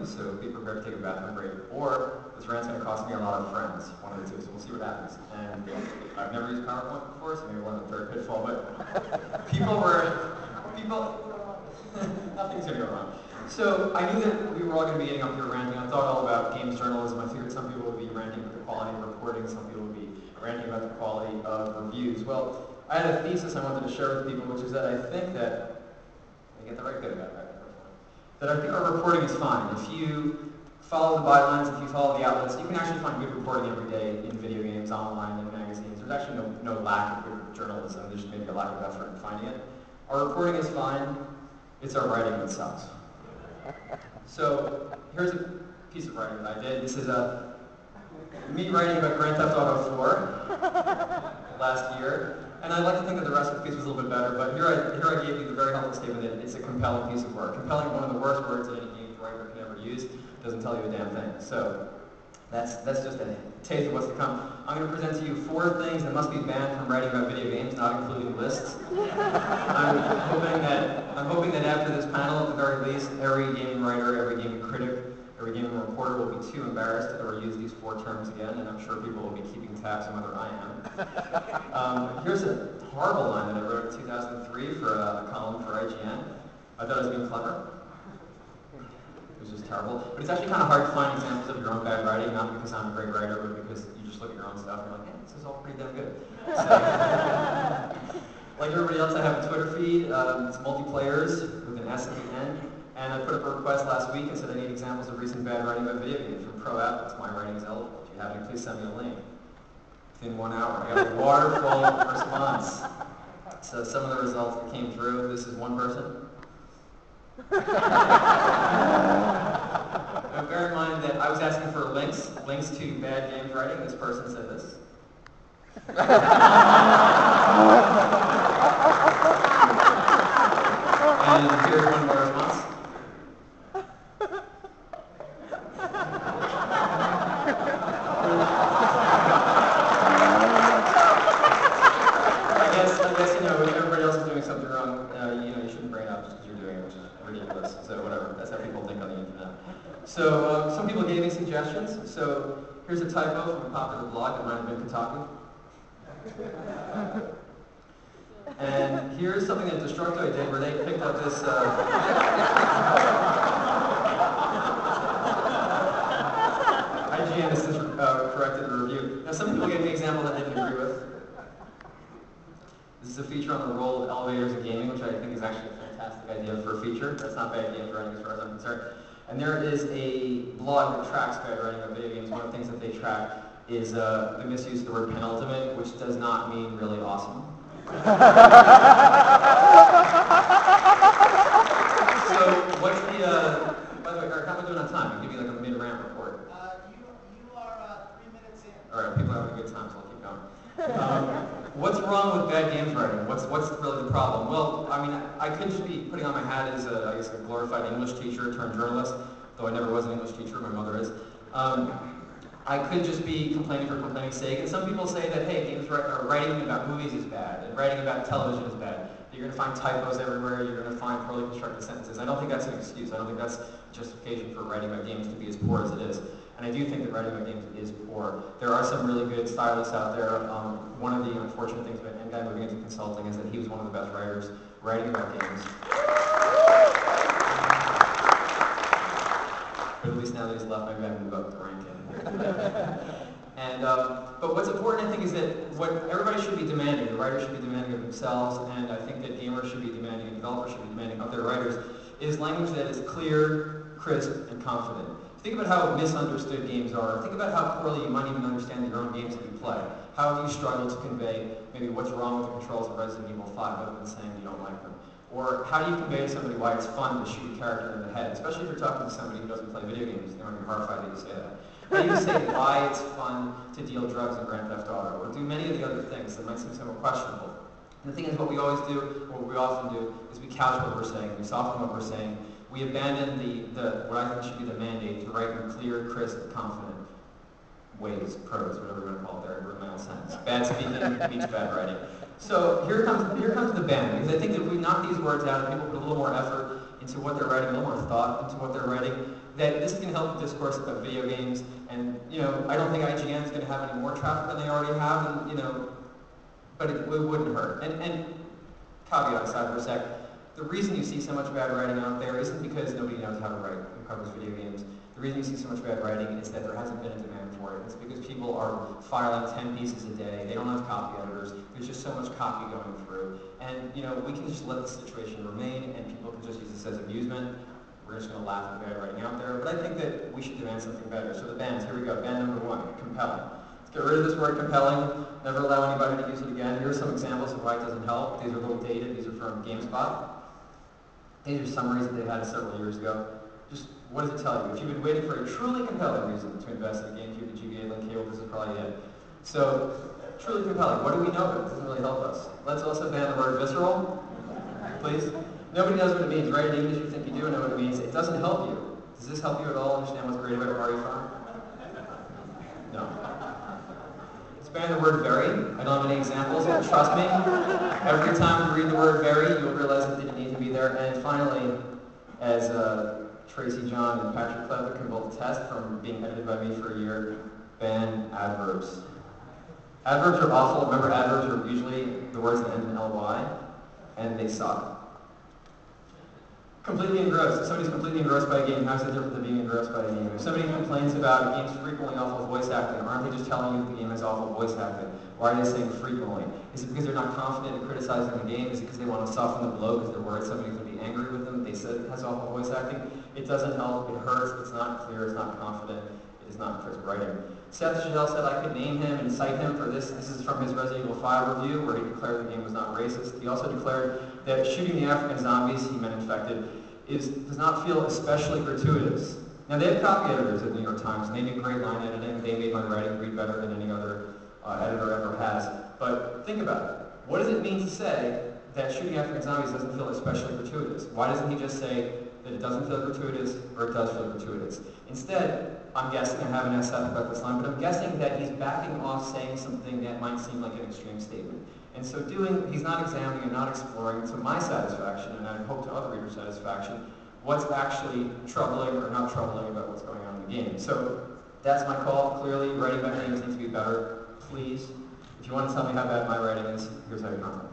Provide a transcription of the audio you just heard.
bathroom, so be prepared to take a bathroom break. Or this rant's going to cost me a lot of friends, one of the two, so we'll see what happens. And I've never used PowerPoint before, so maybe we'll have a third pitfall, but nothing's going to go wrong. So I knew that we were all going to be getting up here ranting. I thought all about games journalism. I figured some people would be ranting about the quality of reporting, some people would be ranting about the quality of reviews. Well, I had a thesis I wanted to share with people, which is that I think that, I get the right bit about that, that I think our reporting is fine. If you follow the bylines, if you follow the outlets, you can actually find good reporting every day in video games, online, in magazines. There's actually no lack of good journalism. There's just maybe a lack of effort in finding it. Our reporting is fine. It's our writing that sucks. So here's a piece of writing that I did. This is me writing about Grand Theft Auto 4 last year. And I'd like to think that the rest of the piece was a little bit better, but here I gave you the very helpful statement that it's a compelling piece of work. Compelling, one of the worst words that any game writer can ever use, doesn't tell you a damn thing. So that's just a taste of what's to come. I'm going to present to you 4 things that must be banned from writing about video games, not including lists. I'm hoping that after this panel, at the very least, every gaming writer, every gaming critic, every gaming reporter will be too embarrassed to ever use these 4 terms again, and I'm sure people will be keeping tabs on whether I am. Here's a horrible line that I wrote in 2003 for a column for IGN. I thought I was being clever. It was just terrible. But it's actually kind of hard to find examples of your own bad writing, not because I'm a great writer, but because you just look at your own stuff and you're like, hey, this is all pretty damn good. So, like everybody else, I have a Twitter feed. It's multiplayers with an S at the end. And I put up a request last week and said I need examples of recent bad writing about video games from pro athletes. My writing is eligible. If you have any, please send me a link. Within 1 hour, I got a waterfall response. So some of the results that came through, this is one person. Now bear in mind that I was asking for links to bad games writing. This person said this. And here's one more response. I guess you know, when everybody else is doing something wrong, you shouldn't bring it up just because you're doing it, which is ridiculous. So whatever, that's how people think on the internet. So some people gave me suggestions. So here's a typo from a popular blog that might have been Kotaku. And here's something that Destructoid did where they picked up this... IGN has since corrected the review. Now some people gave me an example that I didn't agree with. This is a feature on the role of elevators in gaming, which I think is actually a fantastic idea for a feature. That's not bad games writing as far as I'm concerned. And there is a blog that tracks bad writing of video games. One of the things that they track is the misuse of the word penultimate, which does not mean really awesome. So what's the, by the way, Eric, how am I doing on time? I'll give you like a mid-rant report. You are 3 minutes in. All right, people are having a good time, so I'll keep going. What's wrong with bad games writing? What's really the problem? Well, I mean, I could just be putting on my hat as I guess a glorified English teacher turned journalist, though I never was an English teacher, my mother is. I could just be complaining for complaining's sake, and some people say that, hey, writing about movies is bad, and writing about television is bad. You're going to find typos everywhere, you're going to find poorly constructed sentences. I don't think that's an excuse. I don't think that's justification for writing about games to be as poor as it is. And I do think that writing about games is poor. There are some really good stylists out there. One of the unfortunate things about N-Guy moving into consulting is that he was one of the best writers writing about games. But at least now that he's left, maybe I can move up the rank. But what's important, I think, is that what everybody should be demanding, the writers should be demanding of themselves, and I think that gamers should be demanding, and developers should be demanding of their writers, is language that is clear, crisp, and confident. Think about how misunderstood games are. Think about how poorly you might even understand your own games that you play. How have you struggled to convey maybe what's wrong with the controls of Resident Evil 5 other than saying you don't like them? Or how do you convey to somebody why it's fun to shoot a character in the head? Especially if you're talking to somebody who doesn't play video games, they might be horrified that you say that. How do you say why it's fun to deal drugs in Grand Theft Auto, or do many of the other things that might seem somewhat questionable? And the thing is, what we always do, or what we often do, is we couch what we're saying, we soften what we're saying, we abandon what I think should be the mandate to write in clear, crisp, confident ways, prose, whatever you want to call it there, I wrote my own sentence. Bad speaking beats bad writing. So here comes the ban, because I think that if we knock these words out and people put a little more effort into what they're writing, a little more thought into what they're writing, that this is going to help the discourse about video games, and, I don't think IGN is going to have any more traffic than they already have, and, but it wouldn't hurt. And caveat aside for a sec, the reason you see so much bad writing out there isn't because nobody knows how to write who covers video games. The reason you see so much bad writing is that there hasn't been a demand for it. It's because people are filing 10 pieces a day. They don't have copy editors. There's just so much copy going through. And, we can just let the situation remain, and people can just use this as amusement. We're just going to laugh at the bad writing out there. But I think that we should demand something better. So the bans, here we go. Ban number 1, compelling. Let's get rid of this word compelling. Never allow anybody to use it again. Here are some examples of why it doesn't help. These are a little dated. These are from GameSpot. These are summaries that they had several years ago. Just what does it tell you? If you've been waiting for a truly compelling reason to invest in a GameCube, the GBA, Link Cable, this is probably it. So, truly compelling. What do we know of it? It doesn't really help us. Let's also ban the word visceral, please. Nobody knows what it means, right? Even if you think you do know what it means, it doesn't help you. Does this help you at all understand what's great about RE5? No. Let's ban the word very. I don't have any examples, but trust me, every time you read the word very, you'll realize it didn't need to be there. And finally, as Tracy John and Patrick Clevitt can both attest from being edited by me for a year, ban adverbs. Adverbs are awful. Remember, adverbs are usually the words that end in ly, and they suck. Completely engrossed. If somebody's completely engrossed by a game, how is it different than being engrossed by a game? If somebody complains about a game's frequently awful voice acting, aren't they just telling you the game has awful voice acting? Why are they saying frequently? Is it because they're not confident in criticizing the game? Is it because they want to soften the blow because they're worried somebody's going to be angry with them? They said it has awful voice acting. It doesn't help. It hurts. It's not clear. It's not confident. It is not crisp writing. Seth Chanel said I could name him and cite him for this. This is from his Resident Evil 5 review, where he declared the game was not racist. He also declared that shooting the African zombies, he meant infected, does not feel especially gratuitous. Now, they have copy editors at the New York Times, and they do great line editing. They made my writing read better than any other editor ever has. But think about it. What does it mean to say that shooting African zombies doesn't feel especially gratuitous? Why doesn't he just say that it doesn't feel gratuitous or it does feel gratuitous? Instead, I'm guessing, I haven't asked Seth about this line, but I'm guessing that he's backing off saying something that might seem like an extreme statement. And so he's not examining and not exploring, to my satisfaction, and I hope to other readers' satisfaction, what's actually troubling or not troubling about what's going on in the game. So that's my call. Clearly, writing about games needs to be better. Please, if you want to tell me how bad my writing is, here's how you comment.